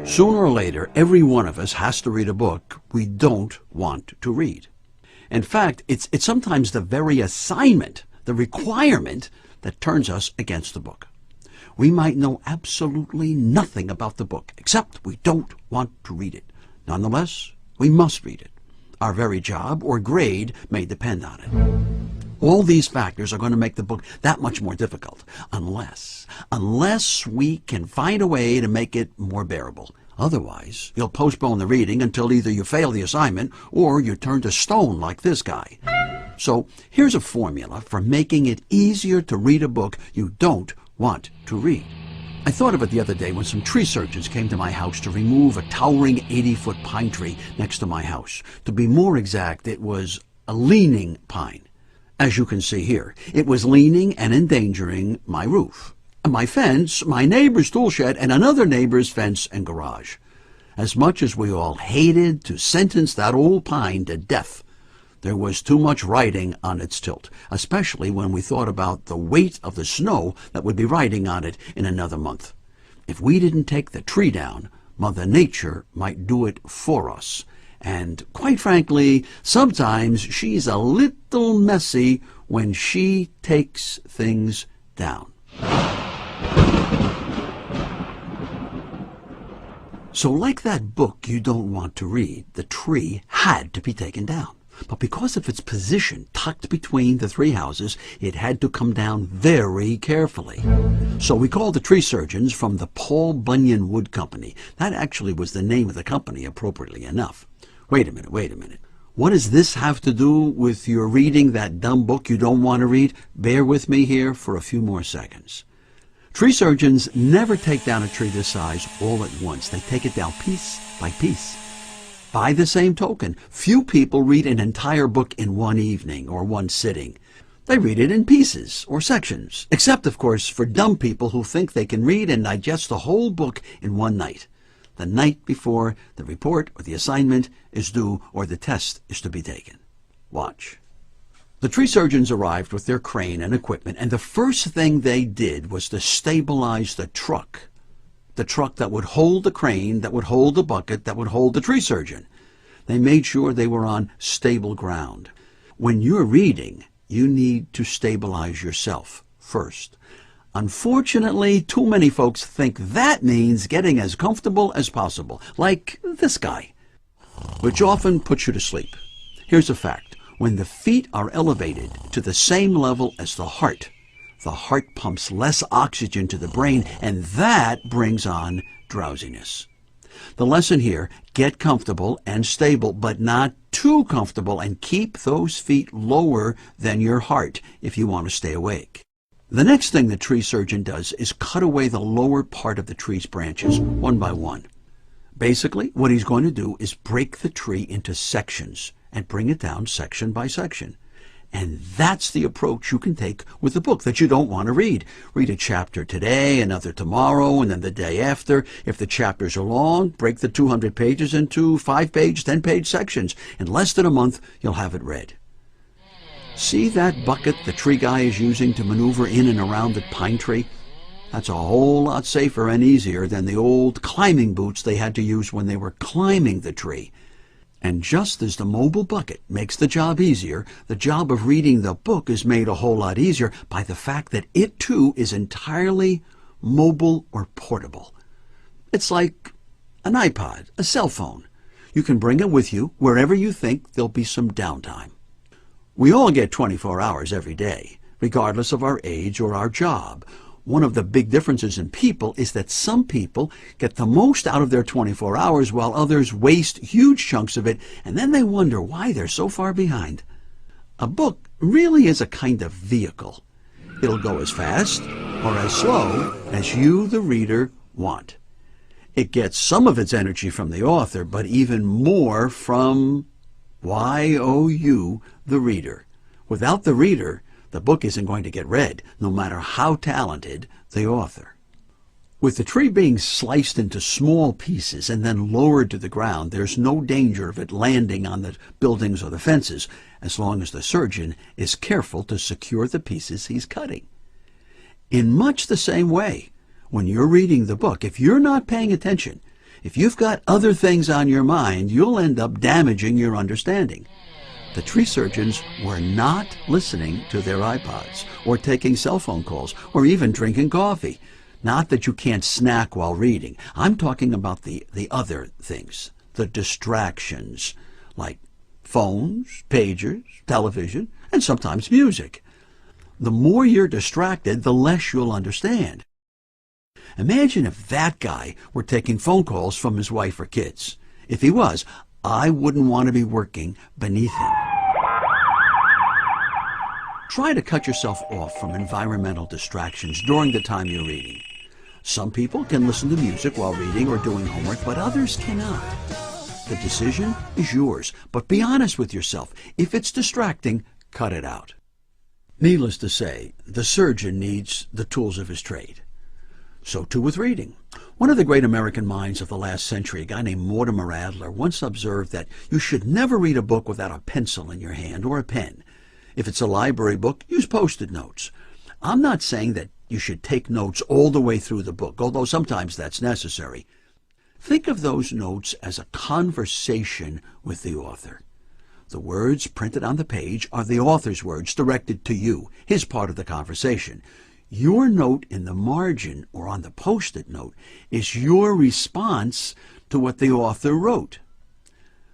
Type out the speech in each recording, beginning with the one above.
Sooner or later, every one of us has to read a book we don't want to read. In fact, it's sometimes the very assignment, the requirement, that turns us against the book. We might know absolutely nothing about the book, except we don't want to read it. Nonetheless, we must read it. Our very job or grade may depend on it. All these factors are going to make the book that much more difficult, unless we can find a way to make it more bearable. Otherwise, you'll postpone the reading until either you fail the assignment or you turn to stone like this guy. So here's a formula for making it easier to read a book you don't want to read. I thought of it the other day when some tree surgeons came to my house to remove a towering 80-foot pine tree next to my house. To be more exact, it was a leaning pine. As you can see here, it was leaning and endangering my roof, my fence, my neighbor's tool shed, and another neighbor's fence and garage. As much as we all hated to sentence that old pine to death, there was too much riding on its tilt, especially when we thought about the weight of the snow that would be riding on it in another month. If we didn't take the tree down, Mother Nature might do it for us. And quite frankly, sometimes she's a little messy when she takes things down. So like that book you don't want to read, the tree had to be taken down. But because of its position tucked between the three houses, it had to come down very carefully. So we called the tree surgeons from the Paul Bunyan Wood Company. That actually was the name of the company, appropriately enough. Wait a minute. What does this have to do with your reading that dumb book you don't want to read? Bear with me here for a few more seconds. Tree surgeons never take down a tree this size all at once. They take it down piece by piece. By the same token, few people read an entire book in one evening or one sitting. They read it in pieces or sections, except, of course, for dumb people who think they can read and digest the whole book in one night. The night before the report or the assignment is due or the test is to be taken. Watch. The tree surgeons arrived with their crane and equipment, and the first thing they did was to stabilize the truck. The truck that would hold the crane, that would hold the bucket, that would hold the tree surgeon. They made sure they were on stable ground. When you're reading, you need to stabilize yourself first. Unfortunately, too many folks think that means getting as comfortable as possible, like this guy, which often puts you to sleep. Here's a fact. When the feet are elevated to the same level as the heart pumps less oxygen to the brain, and that brings on drowsiness. The lesson here, get comfortable and stable, but not too comfortable, and keep those feet lower than your heart if you want to stay awake. The next thing the tree surgeon does is cut away the lower part of the tree's branches, one by one. Basically, what he's going to do is break the tree into sections and bring it down section by section. And that's the approach you can take with a book that you don't want to read. Read a chapter today, another tomorrow, and then the day after. If the chapters are long, break the 200 pages into 5-page, 10-page sections. In less than a month, you'll have it read. See that bucket the tree guy is using to maneuver in and around the pine tree? That's a whole lot safer and easier than the old climbing boots they had to use when they were climbing the tree. And just as the mobile bucket makes the job easier, the job of reading the book is made a whole lot easier by the fact that it too is entirely mobile or portable. It's like an iPod, a cell phone. You can bring it with you wherever you think there'll be some downtime. We all get 24 hours every day, regardless of our age or our job. One of the big differences in people is that some people get the most out of their 24 hours while others waste huge chunks of it, and then they wonder why they're so far behind. A book really is a kind of vehicle. It'll go as fast or as slow as you, the reader, want. It gets some of its energy from the author, but even more from you, the reader. Without the reader, the book isn't going to get read, no matter how talented the author. With the tree being sliced into small pieces and then lowered to the ground, there's no danger of it landing on the buildings or the fences, as long as the surgeon is careful to secure the pieces he's cutting. In much the same way, when you're reading the book, if you're not paying attention, If you've got other things on your mind, you'll end up damaging your understanding. The tree surgeons were not listening to their iPods or taking cell phone calls or even drinking coffee. Not that you can't snack while reading. I'm talking about the other things, the distractions, like phones, pagers, television, and sometimes music. The more you're distracted, the less you'll understand. Imagine if that guy were taking phone calls from his wife or kids. If he was, I wouldn't want to be working beneath him. Try to cut yourself off from environmental distractions during the time you're reading. Some people can listen to music while reading or doing homework, but others cannot. The decision is yours, but be honest with yourself. If it's distracting, cut it out. Needless to say, the surgeon needs the tools of his trade. So too with reading. One of the great American minds of the last century, a guy named Mortimer Adler, once observed that you should never read a book without a pencil in your hand or a pen. If it's a library book, use Post-it notes. I'm not saying that you should take notes all the way through the book, although sometimes that's necessary. Think of those notes as a conversation with the author. The words printed on the page are the author's words directed to you, his part of the conversation. Your note in the margin or on the Post-it note is your response to what the author wrote.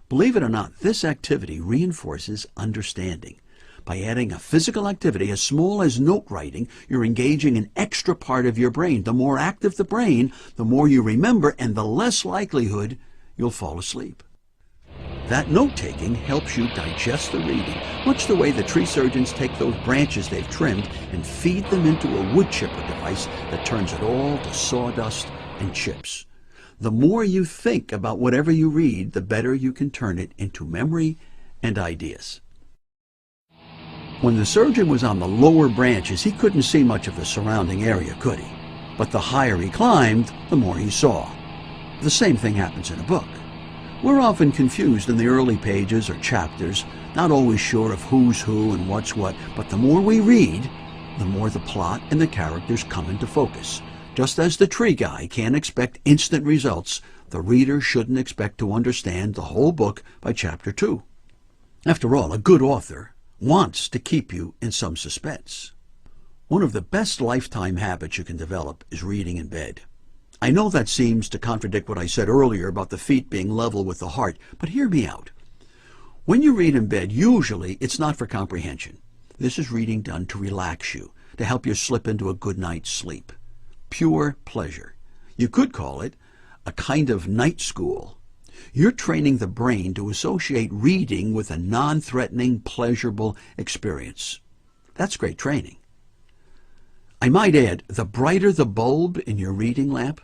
Believe it or not, this activity reinforces understanding. By adding a physical activity as small as note writing, you're engaging an extra part of your brain. The more active the brain, the more you remember and the less likelihood you'll fall asleep. That note-taking helps you digest the reading, much the way the tree surgeons take those branches they've trimmed and feed them into a wood chipper device that turns it all to sawdust and chips. The more you think about whatever you read, the better you can turn it into memory and ideas. When the surgeon was on the lower branches, he couldn't see much of the surrounding area, could he? But the higher he climbed, the more he saw. The same thing happens in a book. We're often confused in the early pages or chapters, not always sure of who's who and what's what, but the more we read, the more the plot and the characters come into focus. Just as the tree guy can't expect instant results, the reader shouldn't expect to understand the whole book by chapter 2. After all, a good author wants to keep you in some suspense. One of the best lifetime habits you can develop is reading in bed. I know that seems to contradict what I said earlier about the feet being level with the heart, but hear me out. When you read in bed, usually it's not for comprehension. This is reading done to relax you, to help you slip into a good night's sleep. Pure pleasure. You could call it a kind of night school. You're training the brain to associate reading with a non-threatening, pleasurable experience. That's great training. I might add, the brighter the bulb in your reading lamp,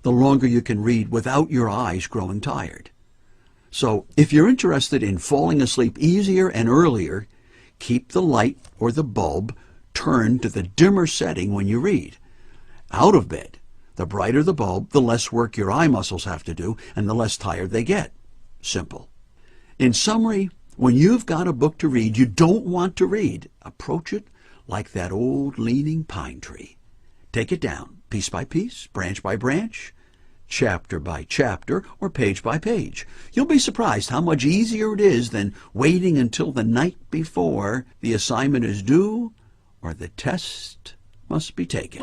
the longer you can read without your eyes growing tired. So, if you're interested in falling asleep easier and earlier, keep the light or the bulb turned to the dimmer setting when you read. Out of bed, the brighter the bulb, the less work your eye muscles have to do and the less tired they get. Simple. In summary, when you've got a book to read you don't want to read, approach it like that old leaning pine tree. Take it down, piece by piece, branch by branch, chapter by chapter, or page by page. You'll be surprised how much easier it is than waiting until the night before the assignment is due or the test must be taken.